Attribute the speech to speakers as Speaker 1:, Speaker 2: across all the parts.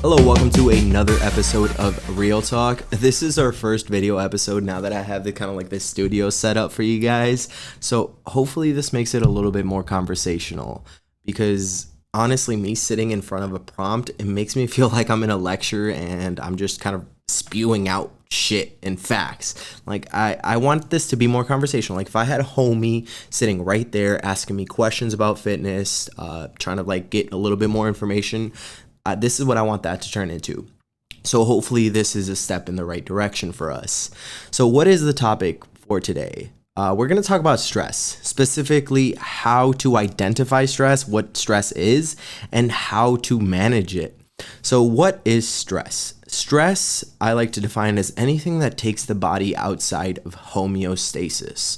Speaker 1: Hello, welcome to another episode of Real Talk. This is our first video episode now that I have the kind of like this studio set up for you guys. So hopefully this makes it a little bit more conversational, because honestly, me sitting in front of a prompt, it makes me feel like I'm in a lecture and I'm just kind of spewing out shit and facts. Like I want this to be more conversational. Like if I had a homie sitting right there asking me questions about fitness, trying to like get a little bit more information, this is what I want that to turn into. So hopefully this is a step in the right direction for us. So what is the topic for today? We're going to talk about stress, specifically how to identify stress, what stress is, and how to manage it. So what is stress? Stress, I like to define as anything that takes the body outside of homeostasis.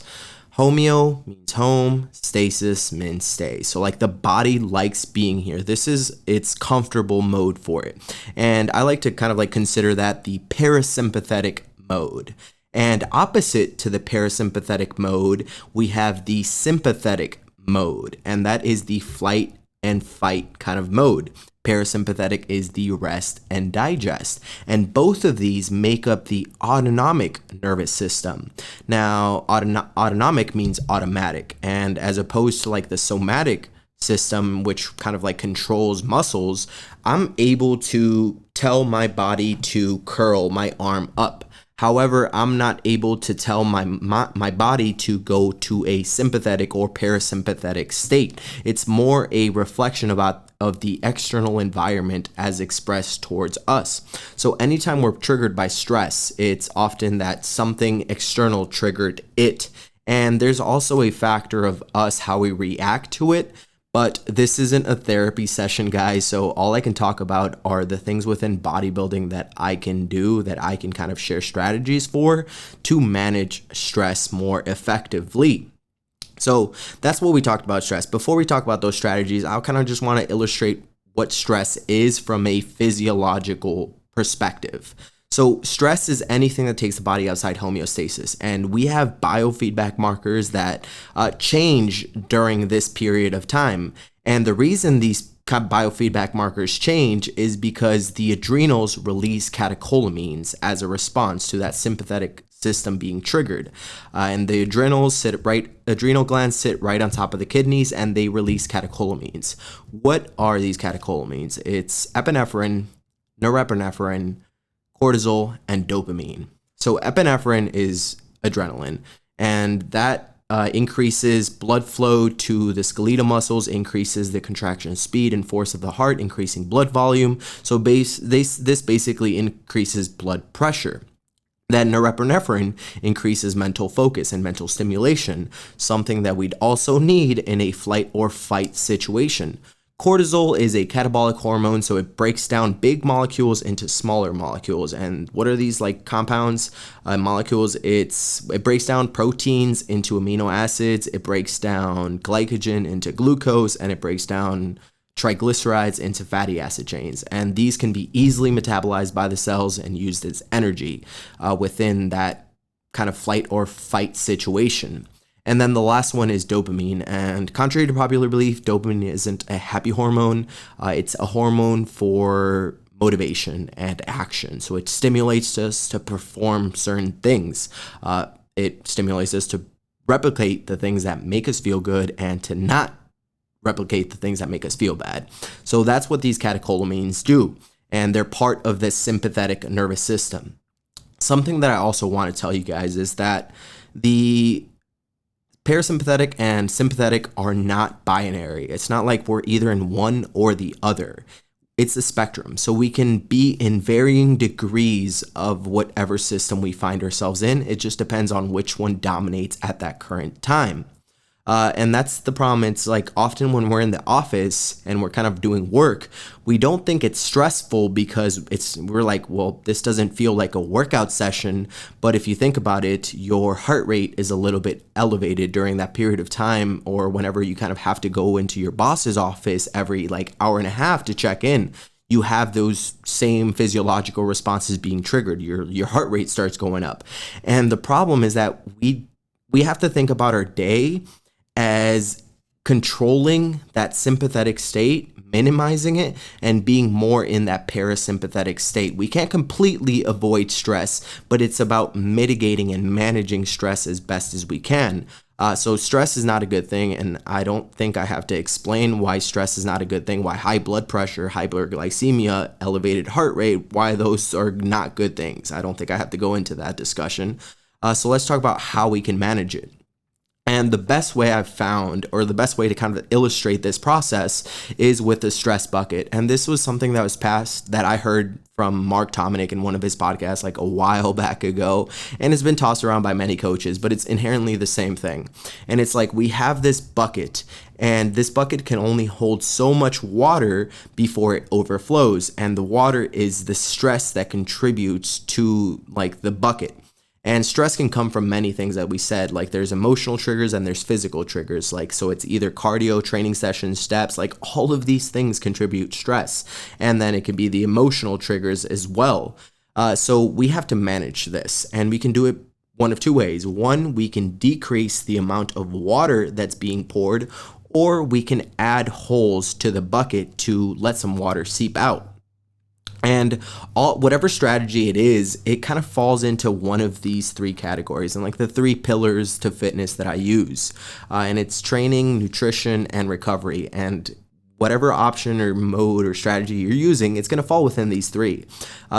Speaker 1: Homeo means home, stasis means stay. So like the body likes being here. This is its comfortable mode for it. And I like to kind of like consider that the parasympathetic mode. And opposite to the parasympathetic mode, we have the sympathetic mode, and that is the flight and fight kind of mode. Parasympathetic is the rest and digest, and both of these make up the autonomic nervous system. Now, autonomic means automatic, and as opposed to like the somatic system, which kind of like controls muscles, I'm able to tell my body to curl my arm up. However, I'm not able to tell my body to go to a sympathetic or parasympathetic state. It's more a reflection of the external environment as expressed towards us. So anytime we're triggered by stress, it's often that something external triggered it. And there's also a factor of us, how we react to it. But this isn't a therapy session, guys, so all I can talk about are the things within bodybuilding that I can do, that I can kind of share strategies for to manage stress more effectively. So that's what we talked about, stress. Before we talk about those strategies, I'll kind of just want to illustrate what stress is from a physiological perspective. So stress is anything that takes the body outside homeostasis, and we have biofeedback markers that change during this period of time. And the reason these biofeedback markers change is because the adrenals release catecholamines as a response to that sympathetic system being triggered. And the adrenal glands sit right on top of the kidneys, and they release catecholamines. What are these catecholamines? It's epinephrine, norepinephrine, cortisol, and dopamine. So epinephrine is adrenaline, and that increases blood flow to the skeletal muscles, increases the contraction speed and force of the heart, increasing blood volume. So this basically increases blood pressure. Then norepinephrine increases mental focus and mental stimulation, something that we'd also need in a flight or fight situation. Cortisol is a catabolic hormone, so it breaks down big molecules into smaller molecules. And what are these like compounds, molecules? It breaks down proteins into amino acids, it breaks down glycogen into glucose, and it breaks down triglycerides into fatty acid chains. And these can be easily metabolized by the cells and used as energy within that kind of flight or fight situation. And then the last one is dopamine. And contrary to popular belief, dopamine isn't a happy hormone. It's a hormone for motivation and action. So it stimulates us to perform certain things. It stimulates us to replicate the things that make us feel good and to not replicate the things that make us feel bad. So that's what these catecholamines do. And they're part of the sympathetic nervous system. Something that I also want to tell you guys is that the parasympathetic and sympathetic are not binary. It's not like we're either in one or the other. It's a spectrum. So we can be in varying degrees of whatever system we find ourselves in. It just depends on which one dominates at that current time. And that's the problem. It's like often when we're in the office and we're kind of doing work, we don't think it's stressful because we're like, well, this doesn't feel like a workout session. But if you think about it, your heart rate is a little bit elevated during that period of time, or whenever you kind of have to go into your boss's office every like hour and a half to check in. You have those same physiological responses being triggered. Your heart rate starts going up. And the problem is that we have to think about our day as controlling that sympathetic state minimizing it and being more in that parasympathetic state. We can't completely avoid stress, but it's about mitigating and managing stress as best as we can. So stress is not a good thing, and I don't think I have to explain why stress is not a good thing, why high blood pressure, hyperglycemia, elevated heart rate, why those are not good things. I don't think I have to go into that discussion. So let's talk about how we can manage it. And the best way I've found, or the best way to kind of illustrate this process, is with the stress bucket. And this was something that was passed that I heard from Mark Tominick in one of his podcasts like a while back ago, and it's been tossed around by many coaches, but it's inherently the same thing. And it's like we have this bucket, and this bucket can only hold so much water before it overflows. And the water is the stress that contributes to like the bucket. And stress can come from many things that we said, like there's emotional triggers and there's physical triggers. Like, so it's either cardio, training sessions, steps, like all of these things contribute stress. And then it can be the emotional triggers as well. So we have to manage this, and we can do it one of two ways. One, we can decrease the amount of water that's being poured, or we can add holes to the bucket to let some water seep out. And whatever strategy it is, it kind of falls into one of these three categories, and like the three pillars to fitness that I use. And it's training, nutrition, and recovery. And whatever option or mode or strategy you're using, it's going to fall within these three.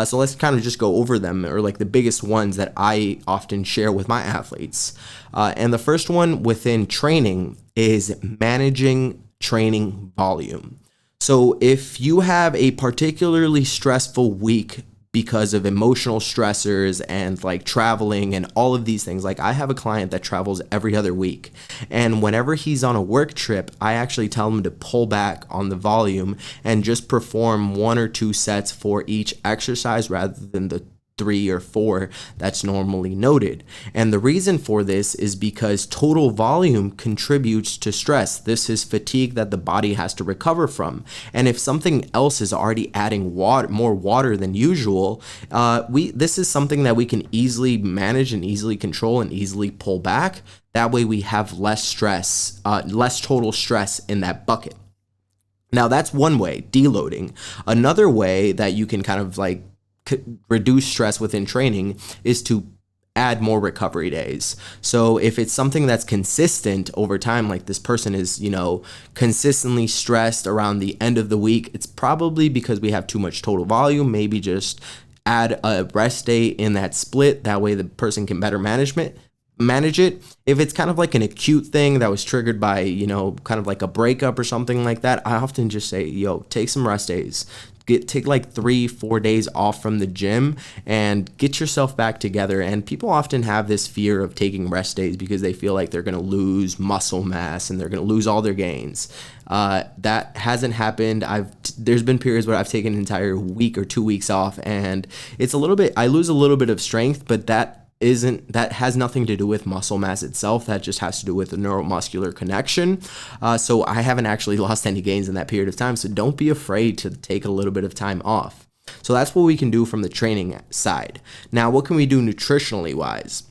Speaker 1: So let's kind of just go over them, or like the biggest ones that I often share with my athletes. And the first one within training is managing training volume. So if you have a particularly stressful week because of emotional stressors and like traveling and all of these things, like I have a client that travels every other week, and whenever he's on a work trip, I actually tell him to pull back on the volume and just perform 1 or 2 sets for each exercise rather than the 3 or 4 that's normally noted. And the reason for this is because total volume contributes to stress. This is fatigue that the body has to recover from. And if something else is already adding more water than usual, this is something that we can easily manage and easily control and easily pull back. That way we have less stress, less total stress in that bucket. Now that's one way, deloading. Another way that you can kind of like reduce stress within training is to add more recovery days. So if it's something that's consistent over time, like this person is, consistently stressed around the end of the week, it's probably because we have too much total volume. Maybe just add a rest day in that split. That way the person can better manage it. If it's kind of like an acute thing that was triggered by, kind of like a breakup or something like that, I often just say, take some rest days. Take like 3-4 days off from the gym and get yourself back together. And people often have this fear of taking rest days because they feel like they're going to lose muscle mass and they're going to lose all their gains. That hasn't happened. There's been periods where I've taken an entire week or 2 weeks off, and I lose a little bit of strength, but that has nothing to do with muscle mass itself. That just has to do with the neuromuscular connection. So I haven't actually lost any gains in that period of time. So don't be afraid to take a little bit of time off. So that's what we can do from the training side. Now, what can we do nutritionally wise?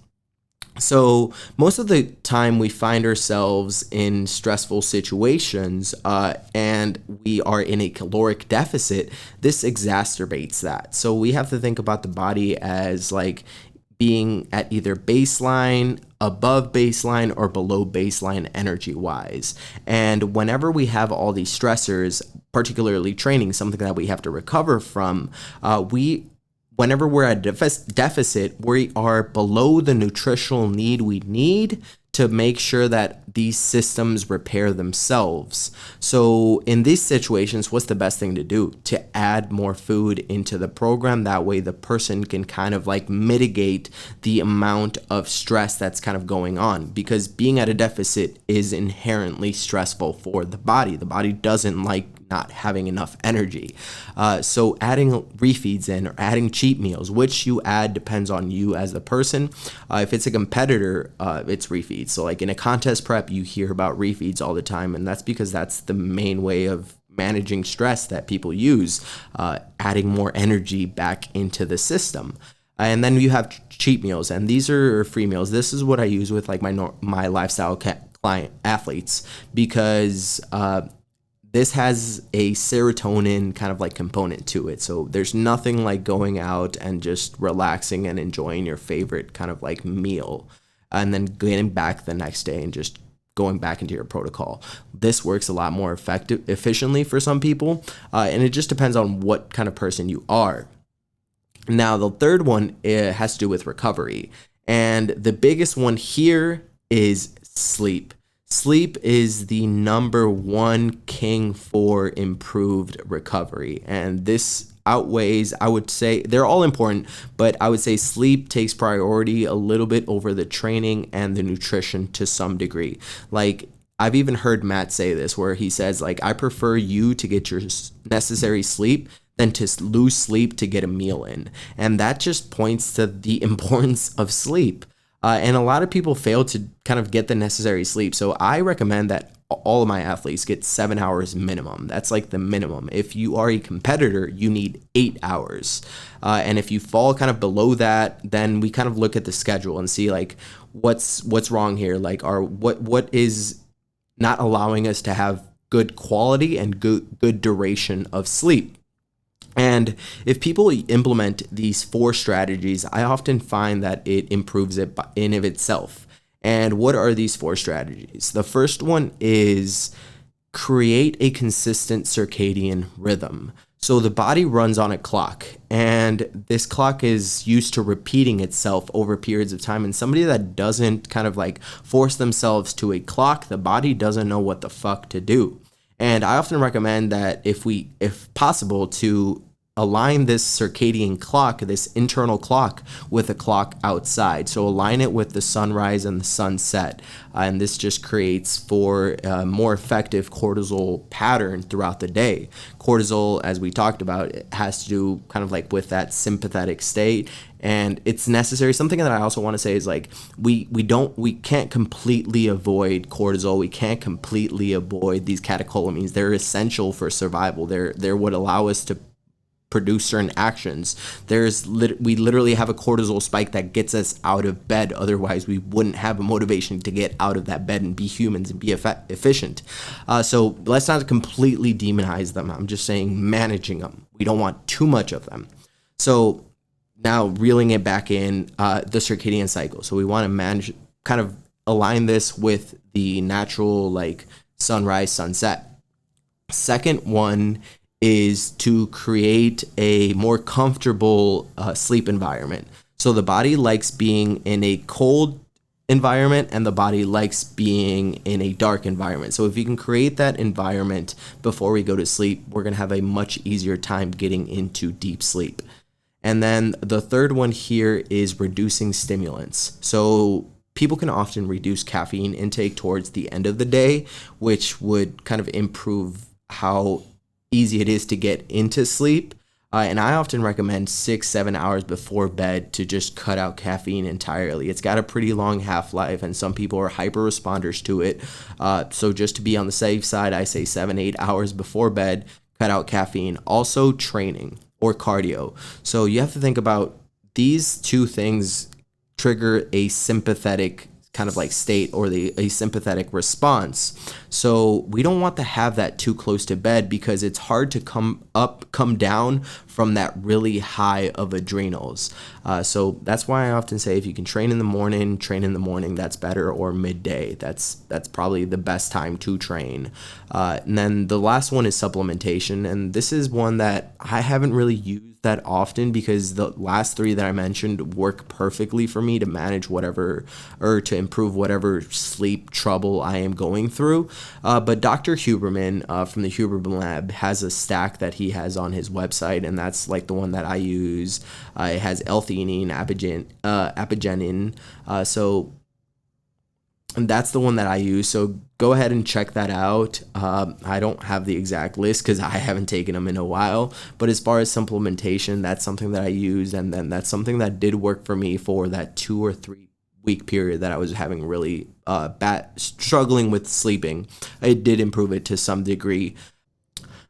Speaker 1: So most of the time we find ourselves in stressful situations and we are in a caloric deficit. This exacerbates that. So we have to think about the body as like being at either baseline, above baseline, or below baseline energy wise. And whenever we have all these stressors, particularly training, something that we have to recover from, whenever we're at deficit, we are below the nutritional need we need to make sure that these systems repair themselves. So in these situations, what's the best thing to do? To add more food into the program. That way the person can kind of like mitigate the amount of stress that's kind of going on, because being at a deficit is inherently stressful for the body. The body doesn't like not having enough energy. So adding refeeds in or adding cheat meals, which you add depends on you as the person. If it's a competitor, it's refeeds. So like in a contest prep, you hear about refeeds all the time, and that's because that's the main way of managing stress that people use, adding more energy back into the system. And then you have cheat meals, and these are free meals. This is what I use with like my lifestyle client athletes, because this has a serotonin kind of like component to it. So there's nothing like going out and just relaxing and enjoying your favorite kind of like meal and then getting back the next day and just going back into your protocol. This works a lot more efficiently for some people, and it just depends on what kind of person you are. Now, the third one, it has to do with recovery. And the biggest one here is sleep. Sleep is the number one king for improved recovery. And this outweighs, I would say, they're all important, but I would say sleep takes priority a little bit over the training and the nutrition to some degree. Like, I've even heard Matt say this, where he says, like, I prefer you to get your necessary sleep than to lose sleep to get a meal in. And that just points to the importance of sleep. And a lot of people fail to kind of get the necessary sleep. So I recommend that all of my athletes get 7 hours minimum. That's like the minimum. If you are a competitor, you need 8 hours. And if you fall kind of below that, then we kind of look at the schedule and see like what's wrong here. Like what is not allowing us to have good quality and good duration of sleep. And if people implement these 4 strategies, I often find that it improves it in of itself. And what are these 4 strategies? The first one is create a consistent circadian rhythm. So the body runs on a clock, and this clock is used to repeating itself over periods of time. And somebody that doesn't kind of like force themselves to a clock, the body doesn't know what the fuck to do. And I often recommend that if possible, to align this circadian clock, this internal clock, with a clock outside. So align it with the sunrise and the sunset. And this just creates for a more effective cortisol pattern throughout the day. Cortisol, as we talked about, it has to do kind of like with that sympathetic state. And it's necessary. Something that I also want to say is like we can't completely avoid cortisol. We can't completely avoid these catecholamines. They're essential for survival. They're what allow us to produce certain actions. We literally have a cortisol spike that gets us out of bed. Otherwise, we wouldn't have a motivation to get out of that bed and be humans and be efficient. So let's not completely demonize them. I'm just saying managing them. We don't want too much of them. So now reeling it back in, the circadian cycle. So we want to manage, kind of align this with the natural like sunrise, sunset. Second one is to create a more comfortable sleep environment. So the body likes being in a cold environment and the body likes being in a dark environment. So if you can create that environment before we go to sleep, we're going to have a much easier time getting into deep sleep. And then the third one here is reducing stimulants. So people can often reduce caffeine intake towards the end of the day, which would kind of improve how easy it is to get into sleep. And I often recommend 6-7 hours before bed to just cut out caffeine entirely. It's got a pretty long half-life, and some people are hyper responders to it. So just to be on the safe side, I say 7-8 hours before bed, cut out caffeine. Also training or cardio. So you have to think about these 2 things trigger a sympathetic kind of like state or a sympathetic response. So we don't want to have that too close to bed because it's hard to come down from that really high of adrenals. So that's why I often say if you can train in the morning, that's better, or midday. That's probably the best time to train. And then the last one is supplementation. And this is one that I haven't really used that often because the last 3 that I mentioned work perfectly for me to manage whatever or to improve whatever sleep trouble I am going through. But Dr. Huberman from the Huberman Lab has a stack that he has on his website, and that's like the one that I use. It has L-theanine, apigenin. And that's the one that I use. So go ahead and check that out. I don't have the exact list because I haven't taken them in a while. But as far as supplementation, that's something that I use. And then that's something that did work for me for that 2 or 3 week period that I was having really struggling with sleeping. It did improve it to some degree.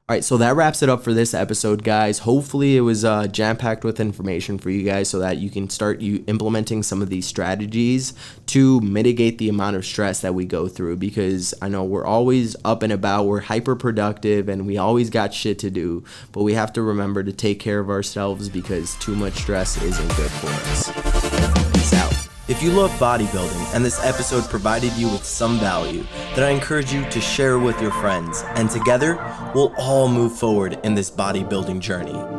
Speaker 1: All right, so that wraps it up for this episode, guys. Hopefully it was jam-packed with information for you guys so that you can start implementing some of these strategies to mitigate the amount of stress that we go through, because I know we're always up and about, we're hyper productive, and we always got shit to do, but we have to remember to take care of ourselves because too much stress isn't good for us. Peace out. If you love bodybuilding and this episode provided you with some value, then I encourage you to share with your friends, and together we'll all move forward in this bodybuilding journey.